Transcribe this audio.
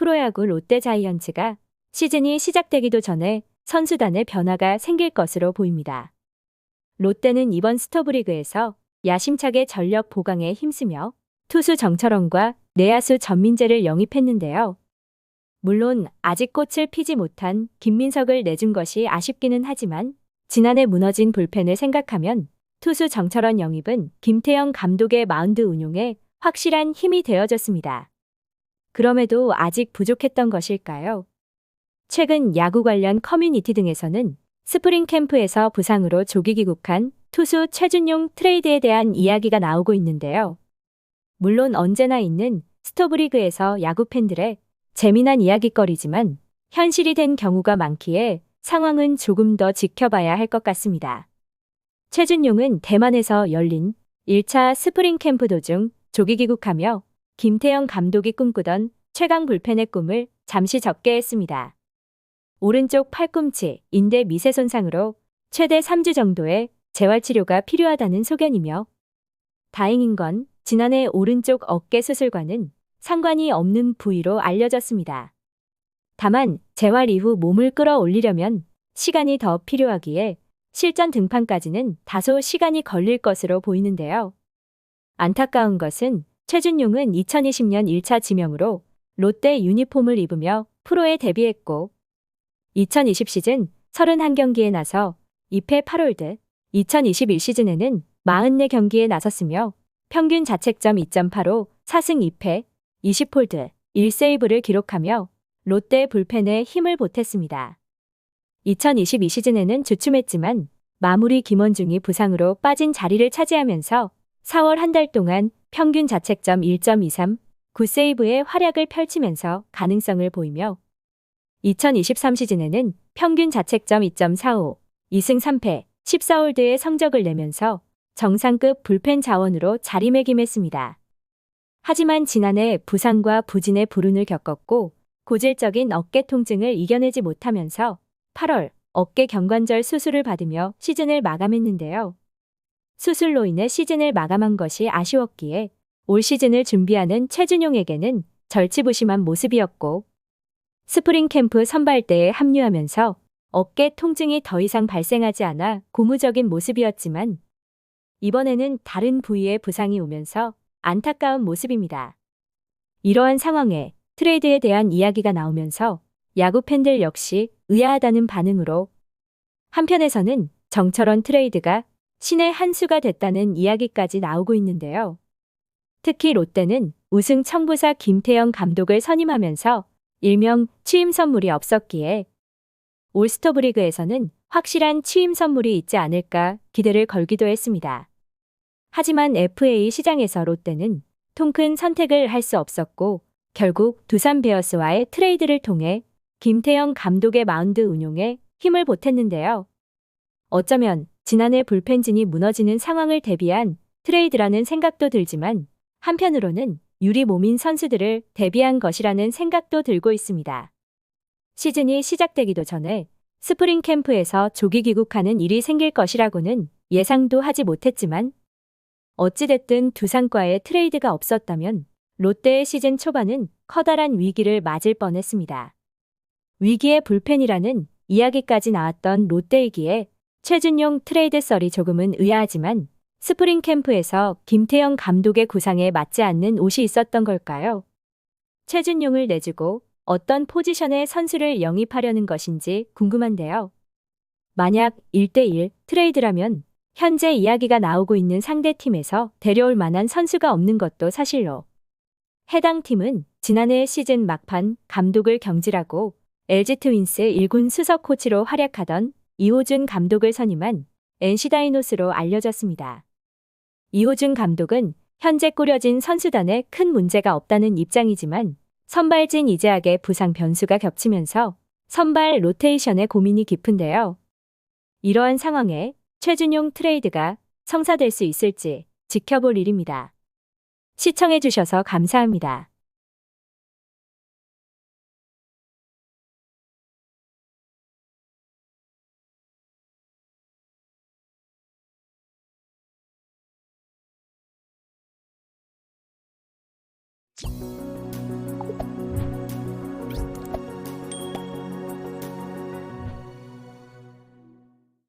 프로야구 롯데자이언츠가 시즌이 시작되기도 전에 선수단의 변화가 생길 것으로 보입니다. 롯데는 이번 스토브리그에서 야심차게 전력 보강에 힘쓰며 투수 정철원과 내야수 전민재를 영입했는데요. 물론 아직 꽃을 피지 못한 김민석을 내준 것이 아쉽기는 하지만 지난해 무너진 불펜을 생각하면 투수 정철원 영입은 김태형 감독의 마운드 운용에 확실한 힘이 되어줬습니다. 그럼에도 아직 부족했던 것일까요? 최근 야구 관련 커뮤니티 등에서는 스프링 캠프에서 부상으로 조기 귀국한 투수 최준용 트레이드에 대한 이야기가 나오고 있는데요. 물론 언제나 있는 스토브리그에서 야구 팬들의 재미난 이야기거리지만 현실이 된 경우가 많기에 상황은 조금 더 지켜봐야 할 것 같습니다. 최준용은 대만에서 열린 1차 스프링 캠프 도중 조기 귀국하며 김태형 감독이 꿈꾸던 최강 불펜의 꿈을 잠시 접게 했습니다. 오른쪽 팔꿈치, 인대 미세 손상으로 최대 3주 정도의 재활치료가 필요하다는 소견이며 다행인 건 지난해 오른쪽 어깨 수술과는 상관이 없는 부위로 알려졌습니다. 다만 재활 이후 몸을 끌어올리려면 시간이 더 필요하기에 실전 등판까지는 다소 시간이 걸릴 것으로 보이는데요. 안타까운 것은 최준용은 2020년 1차 지명으로 롯데 유니폼을 입으며 프로에 데뷔했고 2020 시즌 31경기에 나서 2패 8홀드, 2021 시즌에는 44경기에 나섰으며 평균 자책점 2.85, 4승 2패, 20홀드, 1세이브를 기록하며 롯데 불펜에 힘을 보탰습니다. 2022 시즌에는 주춤했지만 마무리 김원중이 부상으로 빠진 자리를 차지하면서 4월 한 달 동안 평균 자책점 1.23, 9세이브의 활약을 펼치면서 가능성을 보이며 2023 시즌에는 평균 자책점 2.45, 2승 3패, 14홀드의 성적을 내면서 정상급 불펜 자원으로 자리매김했습니다. 하지만 지난해 부상과 부진의 불운을 겪었고 고질적인 어깨 통증을 이겨내지 못하면서 8월 어깨 경관절 수술을 받으며 시즌을 마감했는데요. 수술로 인해 시즌을 마감한 것이 아쉬웠기에 올 시즌을 준비하는 최준용에게는 절치부심한 모습이었고 스프링 캠프 선발대에 합류하면서 어깨 통증이 더 이상 발생하지 않아 고무적인 모습이었지만 이번에는 다른 부위에 부상이 오면서 안타까운 모습입니다. 이러한 상황에 트레이드에 대한 이야기가 나오면서 야구 팬들 역시 의아하다는 반응으로 한편에서는 정철원 트레이드가 신의 한 수가 됐다는 이야기까지 나오고 있는데요. 특히 롯데는 우승 청부사 김태형 감독을 선임하면서 일명 취임 선물이 없었기에 올스토브리그에서는 확실한 취임 선물이 있지 않을까 기대를 걸기도 했습니다. 하지만 FA 시장에서 롯데는 통큰 선택을 할 수 없었고 결국 두산 베어스와의 트레이드를 통해 김태형 감독의 마운드 운용에 힘을 보탰는데요. 어쩌면 지난해 불펜진이 무너지는 상황을 대비한 트레이드라는 생각도 들지만 한편으로는 유리 몸인 선수들을 대비한 것이라는 생각도 들고 있습니다. 시즌이 시작되기도 전에 스프링 캠프에서 조기 귀국하는 일이 생길 것이라고는 예상도 하지 못했지만 어찌됐든 두산과의 트레이드가 없었다면 롯데의 시즌 초반은 커다란 위기를 맞을 뻔했습니다. 위기의 불펜이라는 이야기까지 나왔던 롯데이기에 최준용 트레이드 썰이 조금은 의아하지만 스프링 캠프에서 김태형 감독의 구상에 맞지 않는 옷이 있었던 걸까요? 최준용을 내주고 어떤 포지션의 선수를 영입하려는 것인지 궁금한데요. 만약 1대1 트레이드라면 현재 이야기가 나오고 있는 상대팀에서 데려올 만한 선수가 없는 것도 사실로 해당 팀은 지난해 시즌 막판 감독을 경질하고 LG 트윈스 1군 수석 코치로 활약하던 이호준 감독을 선임한 NC 다이노스로 알려졌습니다. 이호준 감독은 현재 꾸려진 선수단에 큰 문제가 없다는 입장이지만 선발진 이재학의 부상 변수가 겹치면서 선발 로테이션에 고민이 깊은데요. 이러한 상황에 최준용 트레이드가 성사될 수 있을지 지켜볼 일입니다. 시청해주셔서 감사합니다.